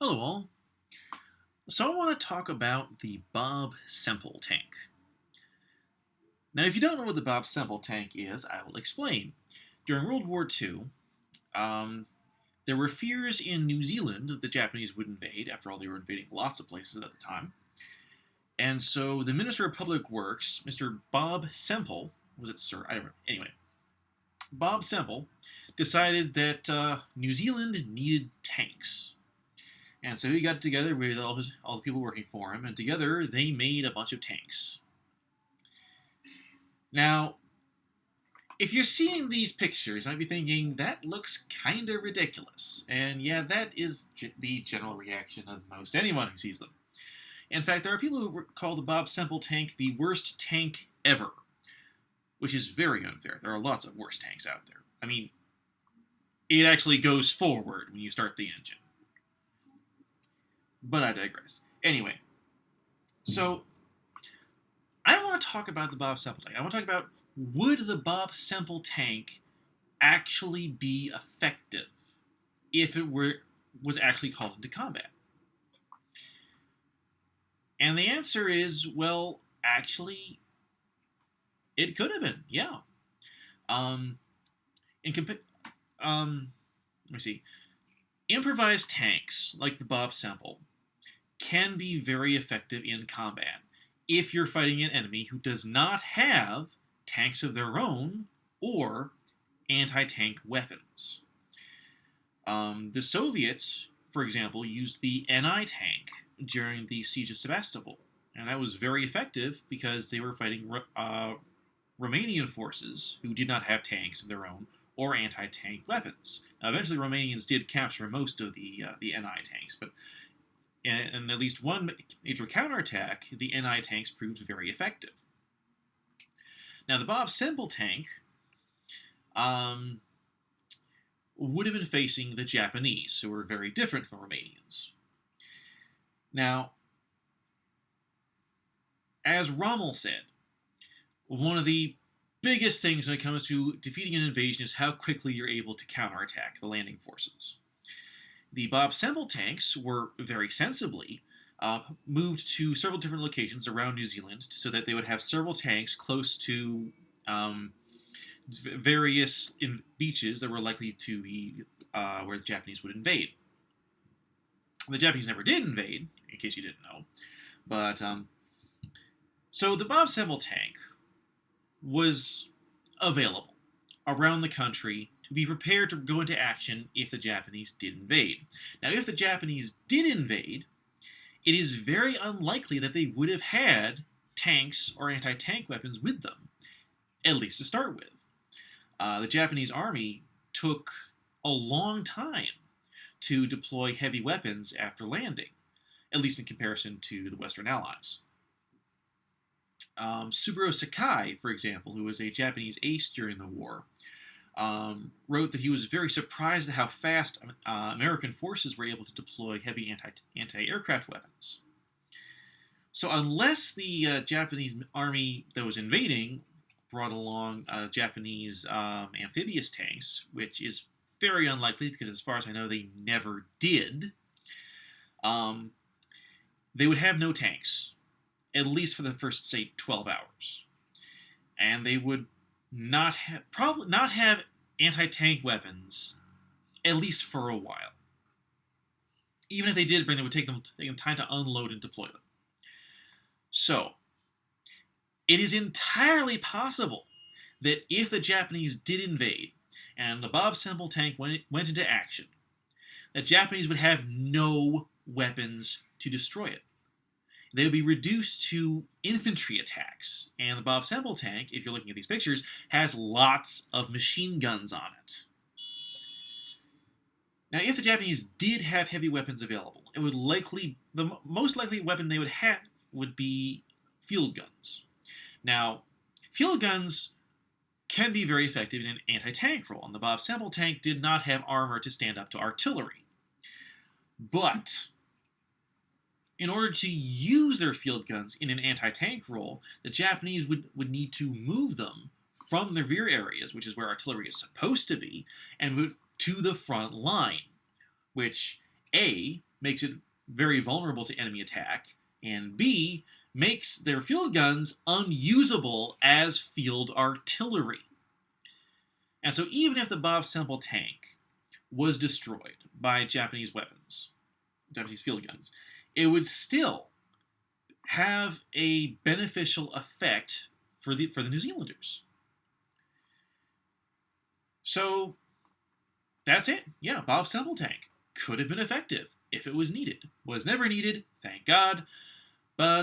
Hello all. So I want to talk about the Bob Semple tank. Now if you don't know what the Bob Semple tank is, I will explain. During World War II, um, there were fears in New Zealand that the Japanese would invade. After all, they were invading lots of places at the time. And so the Minister of Public Works, Mr. Bob Semple, was it Sir? I don't know. Anyway, Bob Semple decided that New Zealand needed tanks. And so he got together with all the people working for him, and together they made a bunch of tanks. Now, if you're seeing these pictures, you might be thinking, that looks kind of ridiculous. And yeah, that is the general reaction of most anyone who sees them. In fact, there are people who call the Bob Semple tank the worst tank ever, which is very unfair. There are lots of worse tanks out there. I mean, it actually goes forward when you start the engine. But I digress. Anyway, so I want to talk about the Bob Semple tank. I want to talk about, would the Bob Semple tank actually be effective if it was actually called into combat? And the answer is, well, actually, it could have been, yeah. Let me see. Improvised tanks like the Bob Semple can be very effective in combat if you're fighting an enemy who does not have tanks of their own or anti-tank weapons. The Soviets, for example, used the NI tank during the Siege of Sebastopol, and that was very effective because they were fighting Romanian forces who did not have tanks of their own or anti-tank weapons. Now, eventually, Romanians did capture most of the NI tanks, but in at least one major counterattack, the NI tanks proved very effective. Now, the Bob Semple tank would have been facing the Japanese, who were very different from Romanians. Now, as Rommel said, one of the biggest things when it comes to defeating an invasion is how quickly you're able to counterattack the landing forces. The Bob Semple tanks were very sensibly moved to several different locations around New Zealand so that they would have several tanks close to various beaches that were likely to be where the Japanese would invade. The Japanese never did invade, in case you didn't know. But so the Bob Semple tank was available around the country to be prepared to go into action if the Japanese did invade. Now, if the Japanese did invade, it is very unlikely that they would have had tanks or anti-tank weapons with them, at least to start with. The Japanese army took a long time to deploy heavy weapons after landing, at least in comparison to the Western Allies. Subaru Sakai, for example, who was a Japanese ace during the war, wrote that he was very surprised at how fast American forces were able to deploy heavy anti-aircraft weapons. So unless the Japanese army that was invading brought along Japanese amphibious tanks, which is very unlikely because as far as I know they never did, they would have no tanks, at least for the first, say, 12 hours. And they would probably not have anti-tank weapons, at least for a while. Even if they did bring them, it would take them time to unload and deploy them. So, it is entirely possible that if the Japanese did invade, and the Bob Semple tank went into action, the Japanese would have no weapons to destroy it. They would be reduced to infantry attacks. And the Bob Semple tank, if you're looking at these pictures, has lots of machine guns on it. Now, if the Japanese did have heavy weapons available, it would the most likely weapon they would have would be field guns. Now, field guns can be very effective in an anti-tank role, and the Bob Semple tank did not have armor to stand up to artillery. But in order to use their field guns in an anti-tank role, the Japanese would need to move them from the rear areas, which is where artillery is supposed to be, and move to the front line, which, A, makes it very vulnerable to enemy attack, and B, makes their field guns unusable as field artillery. And so even if the Bob Semple tank was destroyed by Japanese weapons, Japanese field guns, it would still have a beneficial effect for the New Zealanders. So that's it. Yeah, Bob Semple tank could have been effective if it was needed. Was never needed, thank God. But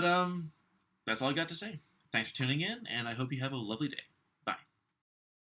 that's all I got to say. Thanks for tuning in, and I hope you have a lovely day.